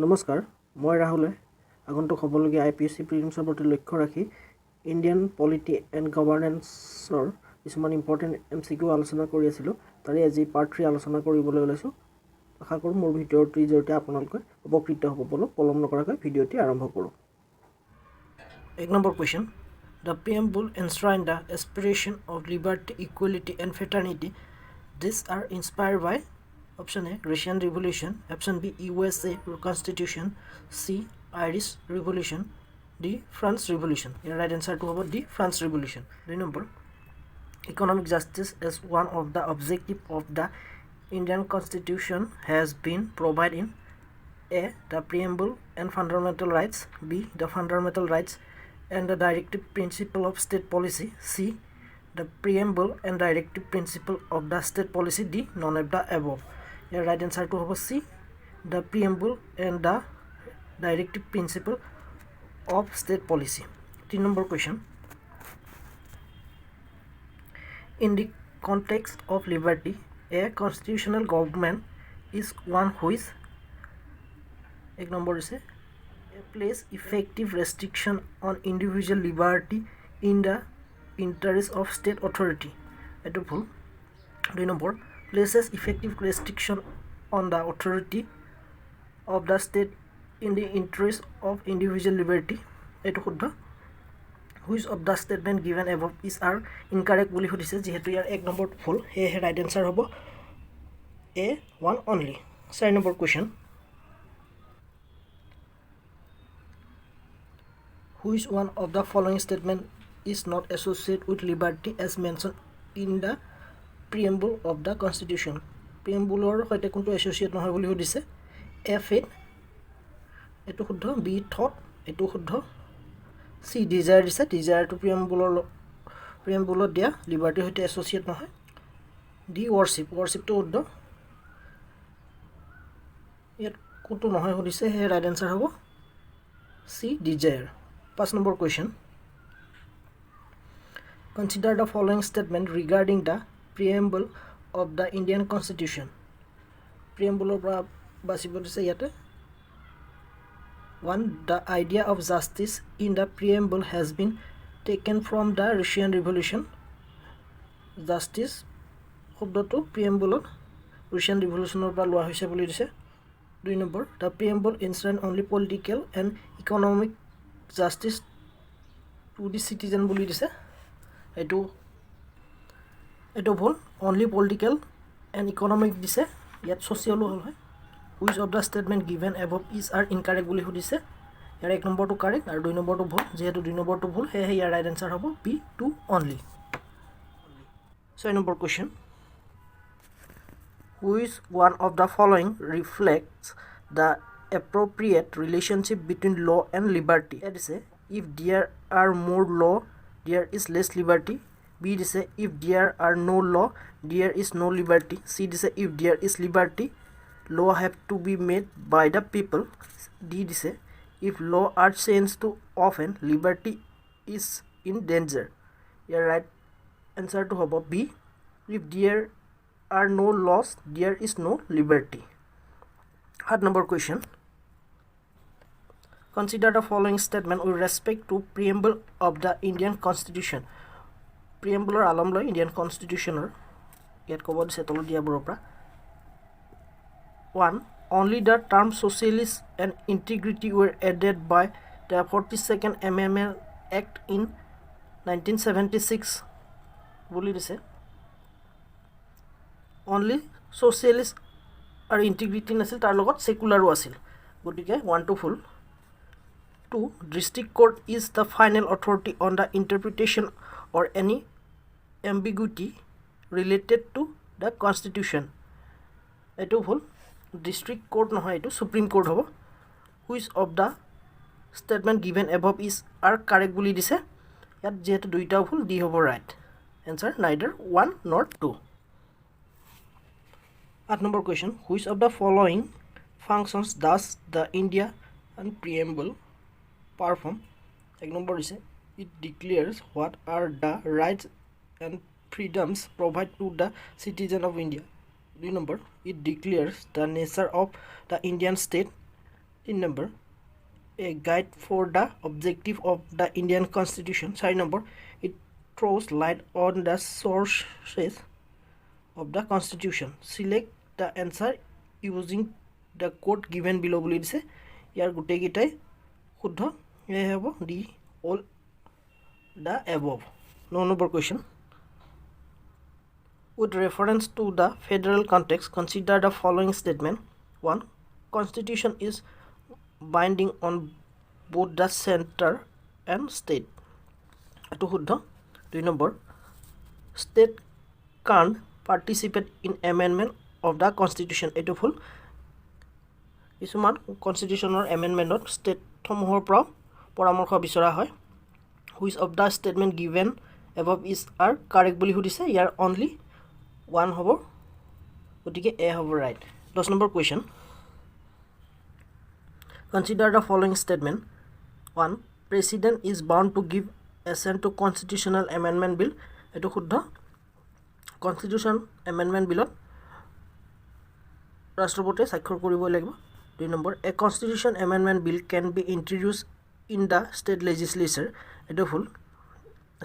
নমস্কাৰ মই ৰাহুলে আগন্তুক হ'বলগীয়া APSC প্ৰিলিমছৰ প্ৰতি লক্ষ্য ৰাখি ইণ্ডিয়ান পলিটি এণ্ড গভৰ্নেন্সৰ কিছুমান ইম্পৰ্টেণ্ট MCQ আলোচনা কৰি আছিলোঁ তাৰে আজি Part-3 আলোচনা কৰিবলৈ ওলাইছোঁ আশা কৰোঁ মোৰ ভিডিঅ'টিৰ জৰিয়তে আপোনালোকে উপকৃত হ'ব বুলি পলম নকৰাকৈ ভিডিঅ'টি আৰম্ভ কৰোঁ 1 number question The preamble enshrine the aspiration of liberty, equality and fraternity. These are inspired by Option A, Russian Revolution. Option B, USA Constitution. C, Irish Revolution. D, France Revolution. Your right answer to about D, France Revolution. The number economic justice as one of the objective of the Indian Constitution has been provided in A, the preamble and fundamental rights. B, the fundamental rights and the directive principle of state policy. C, the preamble and directive principle of the state policy. D, none of the above. Your right answer to have C, the preamble and the directive principle of state policy. 3 number question. In the context of liberty, a constitutional government is one who is एक number is place effective restriction on individual liberty in the interest of state authority. At the full 2 number places effective restriction on the authority of the state in the interest of individual liberty. At the which of the statement given above is are incorrect বুলি সুধিছে যেহেতু ইয়াৰ 1 number ফুল হে right answer হ'ব A1 only. 4 number question. Which one of the following statement is not associated with liberty as mentioned in the preamble of the Constitution? Preamble or hoite kuntu associate nohoy boli hodise. A, faith. Etu shuddho. B, thought. Etu shuddho. C, desire dise. Desire to preamble dia liberty hoite associate nohoy. D, worship. Worship to shuddho. Yet kuntu nohoy hodise he right answer hobo C, desire. 5 number question. Consider the following statement regarding the preamble of the Indian Constitution. Preamble of the 1. The idea of justice in the preamble has been taken from the Russian Revolution. Justice শব্দ to preamble Russian Revolution পৰা লোৱা হৈছে বুলি দিছে 2 number. The preamble enshrine only political and economic justice to the citizen বুলি দিছে এটো ভুল only political and economic দিছে ইয়াত social হল হয় which of the statement given above is are incorrect বুলি সুধিছে ইয়াৰ 1 নম্বৰটো correct আৰু 2 নম্বৰটো ভুল যেহেতু 2 নম্বৰটো ভুল হে ইয়াৰ right answer হ'ব B2 only. 6 number question. Which one of the following reflects the appropriate relationship between law and liberty? It is if there are more law there is less liberty. B is if there are no law there is no liberty. C is if there is liberty law have to be made by the people. D is if law are changed too often liberty is in danger. Your right answer to hobo B, if there are no laws there is no liberty. 8 number question. Consider the following statement with respect to preamble of the Indian Constitution. Preamble or alam loi Indian Constitution or yet covered settle dia bropra. 1. Only the term socialist and integrity were added by the 42nd Amendment Act in 1976. Boli dise only socialist or integrity nasil tar logot secular asil gotike 1 to full. 2. District court is the final authority on the interpretation or any ambiguity related to the constitution. Eto full district court nohoy eto supreme court hobo. Which of the statement given above is are correct boli dise yat jehetu duita full D hobo right answer neither 1 nor 2. 8 number question. Which of the following functions does the India and preamble perform? 1 number is it declares what are the rights and freedoms provided to the citizen of India. 2 number it declares the nature of the Indian state. 3 number, a guide for the objective of the Indian Constitution. 4 number, it throws light on the sources of the Constitution. Select the answer using the code given below. বুলি দিছে ইয়াৰ গুটে গিটাই শুদ্ধ এ হ'ব D all the above. 9 number question, with reference to the federal context, consider the following statement. 1. Constitution is binding on both the center and state. Etu shuddha. 2 number, state can't participate in amendment of the constitution. Etu full. Isuman constitution or amendment of state samuhor pra paramorkho bisora hoy. Which of the statement given above is are correct boli hudise? Yar only one hobo, gotike a hobo right. 10 number question, consider the following statement. 1. President is bound to give assent to constitutional amendment bill. Etu shuddha. Constitution amendment bill rashtrapati sakhor koribo lagibo. 2 number, a constitution amendment bill can be introduced in the state legislature. Etu full.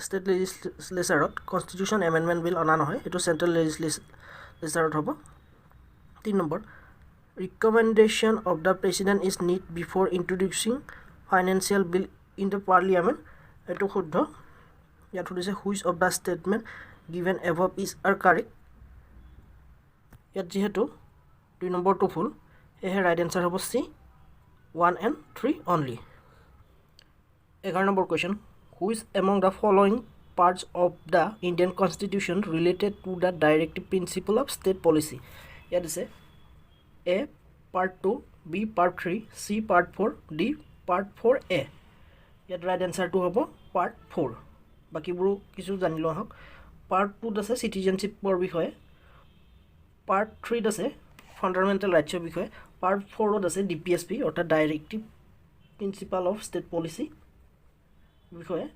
State legislature constitution amendment bill ana nohoy, etu central legislature hobo. 3 number, recommendation of the president is need before introducing financial bill in the parliament. Etu shuddha. Yat hodise which of the statement given above is are correct. Yat jehetu 2 number to full, ehe right answer hobo C 1 and 3 only. 11 number question, which among the following parts of the Indian Constitution related to the directive principle of state policy? Yat is A part 2, B part 3, C part 4, D part 4A. Yat right answer to hobo part 4. Baki buru kisu janilo hok. Part 2 dase citizenship por bishoye. Part 3 dase fundamental rights or bishoye. Part 4 dase DPSP or the directive principle of state policy bishoye.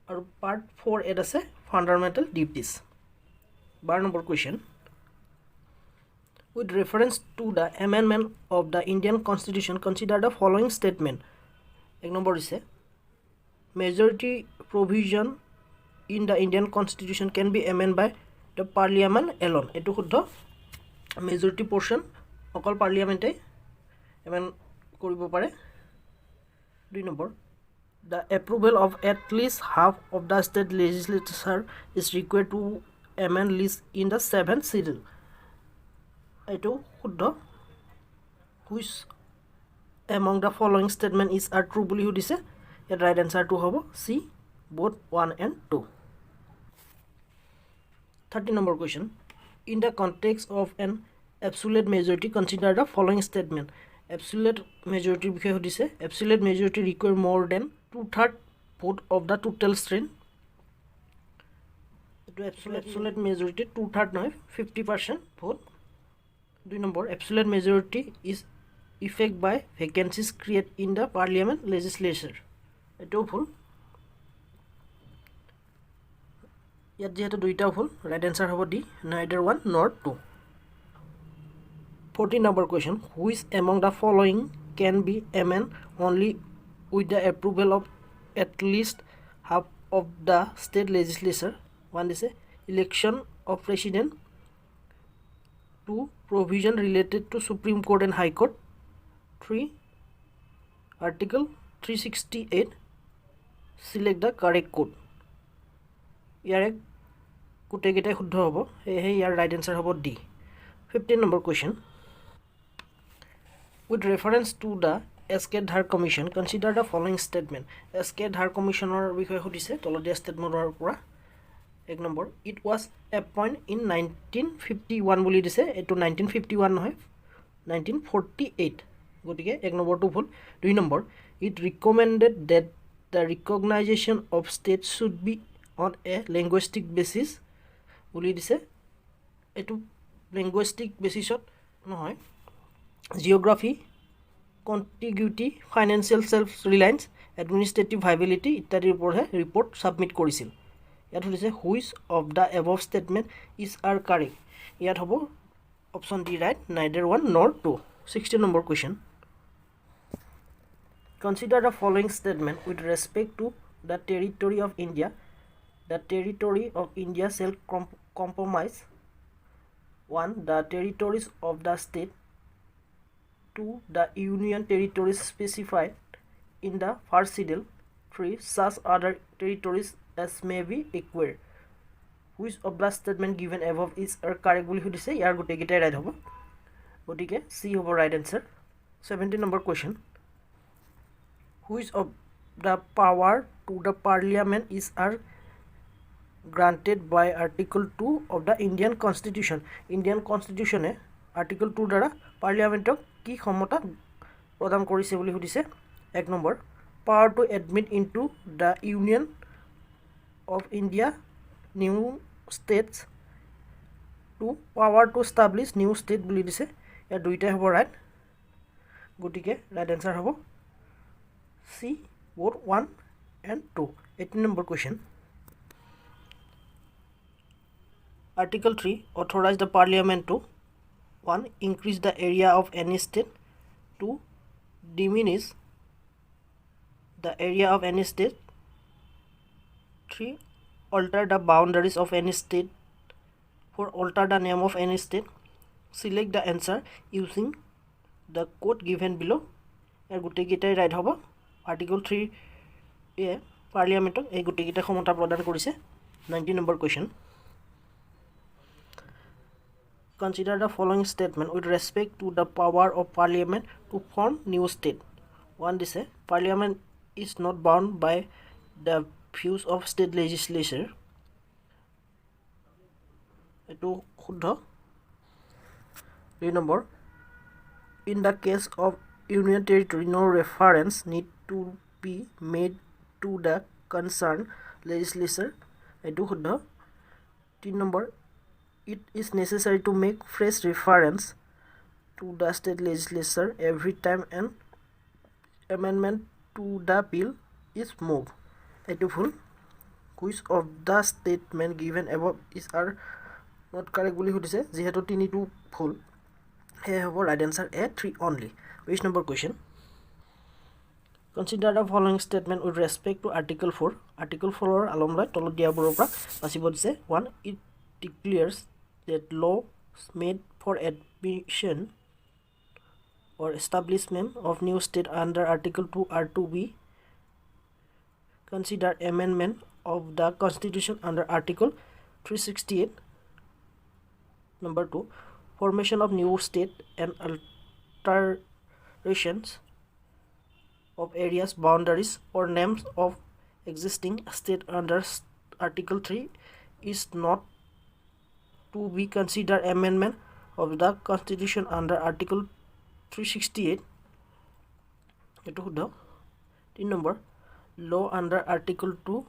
Or part 4 it dase fundamental duties. 12 number question, with reference to the amendment of the Indian Constitution, consider the following statement. 1 number is majority provision in the Indian Constitution can be amended by the parliament alone. Etu shuddha. Majority portion okol parliament e amend koribo pare. 2 number, the approval of at least half of the state legislature is required to amend list in the 7th schedule. Etu shuddha. Which among the following statement is are true boli hudise? Yat right answer to hobo C both 1 and 2. 30 number question, in the context of an absolute majority, consider the following statement. Absolute majority bishoye hudise. Absolute majority require more than 2/3 vote of the total strength. Etu absolute majority 2/3 noy 50% vote. 2 number, absolute majority is effect by vacancies created in the parliament legislature. Etu full. Yat jehetu duita full, right answer hobo D neither 1 nor 2. 14 number question, which among the following can be amended only with the approval of at least half of the state legislature? 1 is election of president. 2. Provision related to Supreme Court and High Court. 3. Article 368. Select the correct code. Yare kute gita shuddha hobo, ehe yar right answer hobo D. 15 number question, with reference to the SK Dhar Commission, consider the following statement. SK Dhar Commissioner bishoye hudise tolodia statement or pura. 1 number, it was appointed in 1951 boli dise. Etu 1951 nohoy 1948. Gotike 1 number to full. 2 number, it recommended that the recognition of states should be on a linguistic basis boli dise. Etu linguistic basis nohoy geography, contiguity, financial self-reliance, administrative viability ইত্যাদি ওপৰহে report submit কৰিছিল. ইয়াত হৈছে which of the above statement is are correct? ইয়াত হ'ব option D right, neither 1 nor 2. 16 number question, Consider the following statement with respect to the territory of India. The territory of India shall compromise 1. The territories of the state. 2. The union territories specified in the first schedule. 3. Such other territories as may be acquired. Which of the statement given above is correct বুলি সুধিছে ইয়াৰ গোটেইকেইটাই right হ'ব গতিকে সি হ'ব right answer 17 number question which of the power to the parliament is granted by article 2 of the Indian constitution article 2 দ্বাৰা পাৰ্লিয়ামেন্টক কি ক্ষমতা প্ৰদান কৰিছে বুলি সুধিছে 1 number power to admit into the union of India new states. 2. Power to establish new state বুলি দিছে ইয়াৰ দুইটাই হ'ব ৰাইট গতিকে ৰাইট আনসাৰ হ'ব C both 1 and 2. 18 number question. Article 3 authorize the parliament to 1. Increase the area of any state. 2. Diminish the area of any state. 3. Alter the boundaries of any state. 4. Alter the name of any state. Select the answer using the code given below. ইয়াৰ গোটেইকেইটাই right হ'ব article 3 এ পাৰ্লিয়ামেন্টক এই গোটেইকেইটা ক্ষমতা প্ৰদান কৰিছে 19 number question. Consider the following statement with respect to the power of parliament to form new state. 1 দিছে parliament is not bound by the views of state legislature. এটো শুদ্ধ 2 number in the case of union territory no reference need to be made to the concerned legislature. এটো শুদ্ধ 3 number it is necessary to make fresh reference to the state legislature every time an amendment to the bill is moved. এটো ভুল which of the statement given above is not correct বুলি সুধিছে যেহেতু তিনিটো ভুল হে হ'ব right answer A 3 only. 20 number question. Consider the following statement with respect to article 4. Article 4 or alumni তলত দিয়াবোৰৰ পৰা বাছিব দিছে 1. It declares that laws made for admission or establishment of new state under article 2 are to be considered amendment of the constitution under article 368. Number 2. Formation of new state and alterations of areas, boundaries or names of existing state under article 3 is not to be considered amendment of the constitution under article 368. Eto hudo 3 number law under article 2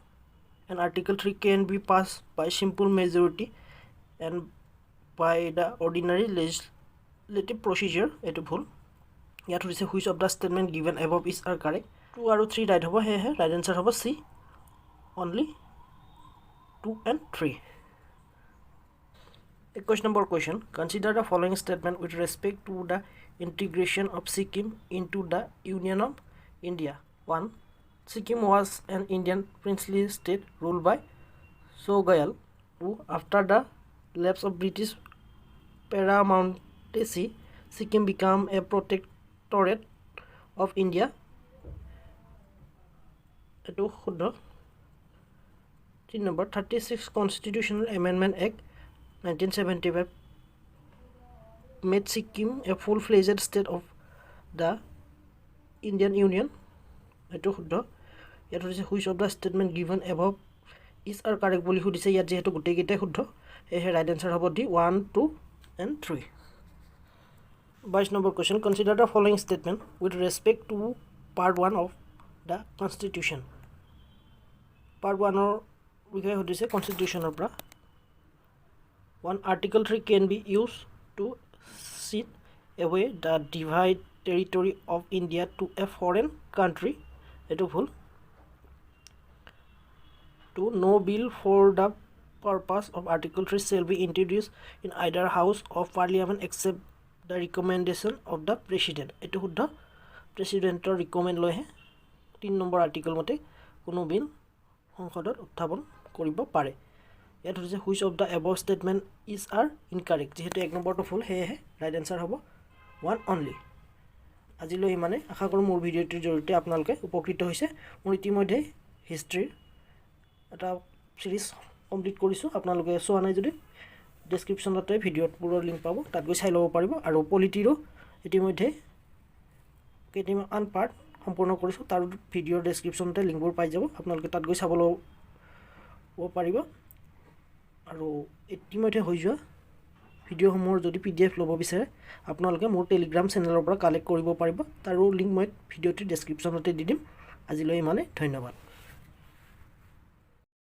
and article 3 can be passed by simple majority and by the ordinary legislative procedure. Eto bhul ইয়াত হৈছে which of the statement given above is correct. 2 আৰু 3 right হ'ব হে right answer হ'ব C only 2 and 3. A question number question. Consider the following statement with respect to the integration of Sikkim into the Union of India. 1. Sikkim was an Indian princely state ruled by Sogyal. 2. After the lapse of British paramountcy, Sikkim became a protectorate of India. Eto শুদ্ধ 3 number 36 Constitutional Amendment Act 1975 made Sikkim a full-fledged state of the Indian Union. Eto শুদ্ধ ইয়াত হৈছে which of the statement given above is correct বুলি সুধিছে ইয়াত যেহেতু গোটেইকেইটাই শুদ্ধ হে right answer হ'ব D 1 2 and 3. 22 number question. Consider the following statement with respect to part 1 of the constitution. Part 1 or বিষয়ে সুধিছে constitutionৰ পৰা 1. Article 3 can be used to set away the divided territory of India to a foreign country. Eto ভুল 2. No bill for the purpose of article 3 shall be introduced in either house of parliament except the recommendation of the president. Eto শুদ্ধ প্ৰেসিডেন্টৰ ৰিকমেন্ড লৈ হে 3 number article মতে কোনো বিল সংসদত উত্থাপন কৰিব পাৰে ইয়াত হৈছে which of the above statement is R incorrect যেহেতু 1 নম্বৰটো ফুল সেয়েহে ৰাইট এনসাৰ হ'ব 1 অনলি আজিলৈ ইমানে আশা কৰোঁ মোৰ ভিডিঅ'টিৰ জৰিয়তে আপোনালোকে উপকৃত হৈছে মোৰ ইতিমধ্যে হিষ্ট্ৰীৰ এটা সিৰিজ কমপ্লিট কৰিছোঁ আপোনালোকে চোৱা নাই যদি ডেছক্ৰিপশ্যনতে ভিডিঅ'টোৰ লিংক পাব তাত গৈ চাই ল'ব পাৰিব আৰু পলিটিৰো ইতিমধ্যে কেইটামান পাৰ্ট সম্পূৰ্ণ কৰিছোঁ তাৰ ভিডিঅ'ৰ ডেছক্ৰিপশ্যনতে লিংকবোৰ পাই যাব আপোনালোকে তাত গৈ চাব পাৰিব আৰু ইতিমধ্যে হৈ যোৱা ভিডিঅ'সমূহৰ যদি PDF ল'ব বিচাৰে আপোনালোকে মোৰ টেলিগ্ৰাম চেনেলৰ পৰা কালেক্ট কৰিব পাৰিব তাৰো লিংক মই ভিডিঅ'টিৰ ডেছক্ৰিপশ্যনতে দি দিম আজিলৈ ইমানে ধন্যবাদ